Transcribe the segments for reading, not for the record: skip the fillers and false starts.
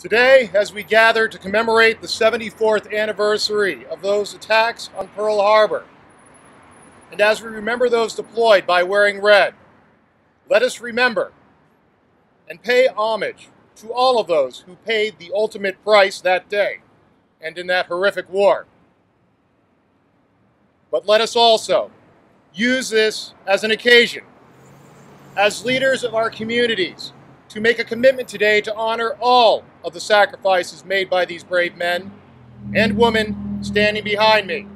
Today, as we gather to commemorate the 74th anniversary of those attacks on Pearl Harbor, and as we remember those deployed by wearing red, let us remember and pay homage to all of those who paid the ultimate price that day and in that horrific war. But let us also use this as an occasion, as leaders of our communities, to make a commitment today to honor all of the sacrifices made by these brave men and women standing behind me,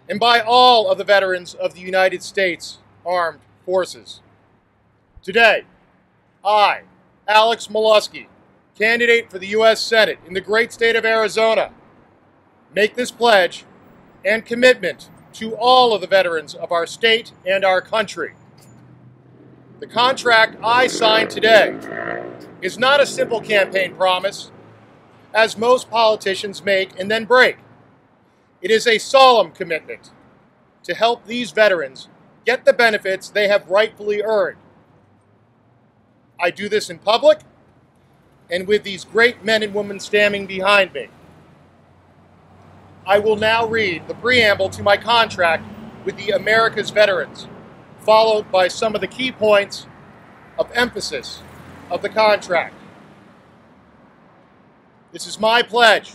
and by all of the veterans of the United States Armed Forces. Today, I, Alex Meluskey, candidate for the U.S. Senate in the great state of Arizona, make this pledge and commitment to all of the veterans of our state and our country. The contract I signed today is not a simple campaign promise, as most politicians make and then break. It is a solemn commitment to help these veterans get the benefits they have rightfully earned. I do this in public and with these great men and women standing behind me. I will now read the preamble to my contract with the America's veterans, followed by some of the key points of emphasis of the contract. This is my pledge.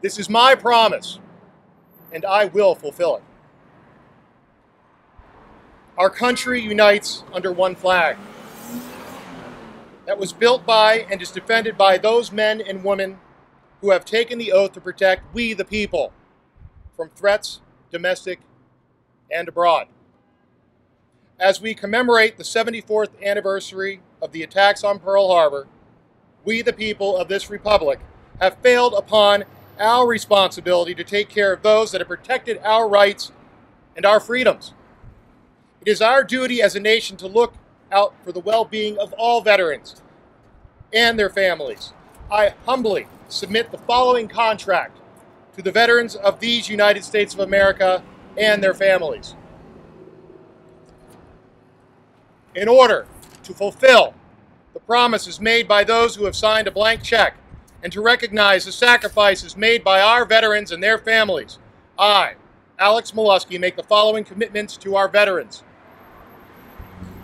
This is my promise, and I will fulfill it. Our country unites under one flag that was built by and is defended by those men and women who have taken the oath to protect we the people from threats, domestic and abroad. As we commemorate the 74th anniversary of the attacks on Pearl Harbor, we the people of this republic have failed upon our responsibility to take care of those that have protected our rights and our freedoms. It is our duty as a nation to look out for the well-being of all veterans and their families. I humbly submit the following contract to the veterans of these United States of America and their families. In order to fulfill the promises made by those who have signed a blank check and to recognize the sacrifices made by our veterans and their families, I, Alex Meluskey, make the following commitments to our veterans.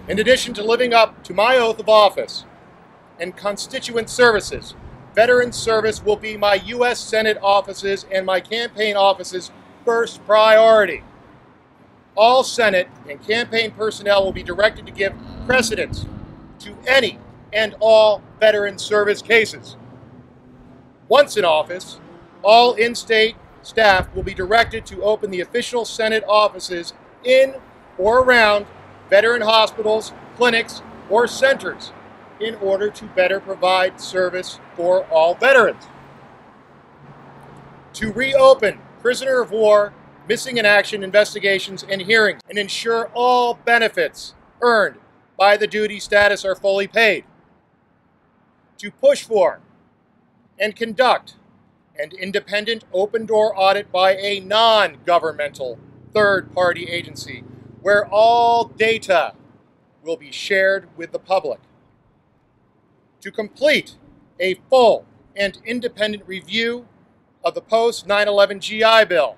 In addition to living up to my oath of office and constituent services, veteran service will be my U.S. Senate offices and my campaign offices' first priority. All Senate and campaign personnel will be directed to give precedence to any and all veteran service cases. Once in office, all in-state staff will be directed to open the official Senate offices in or around veteran hospitals, clinics, or centers in order to better provide service for all veterans. To reopen prisoner of war, missing in action investigations and hearings, and ensure all benefits earned by the duty status are fully paid. To push for and conduct an independent open-door audit by a non-governmental third-party agency where all data will be shared with the public. To complete a full and independent review of the post-9/11 GI Bill.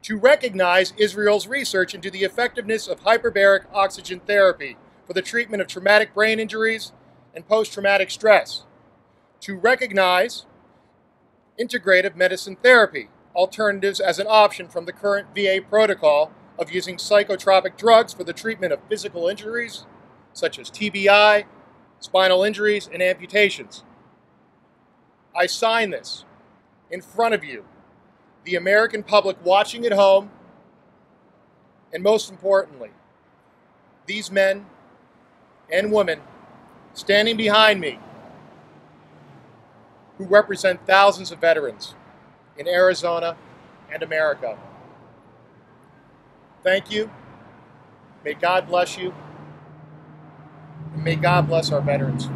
To recognize Israel's research into the effectiveness of hyperbaric oxygen therapy for the treatment of traumatic brain injuries and post-traumatic stress. To recognize integrative medicine therapy alternatives as an option from the current VA protocol of using psychotropic drugs for the treatment of physical injuries, such as TBI, spinal injuries, and amputations. I sign this in front of you, the American public watching at home, and most importantly, these men and women standing behind me who represent thousands of veterans in Arizona and America. Thank you. May God bless you. And may God bless our veterans.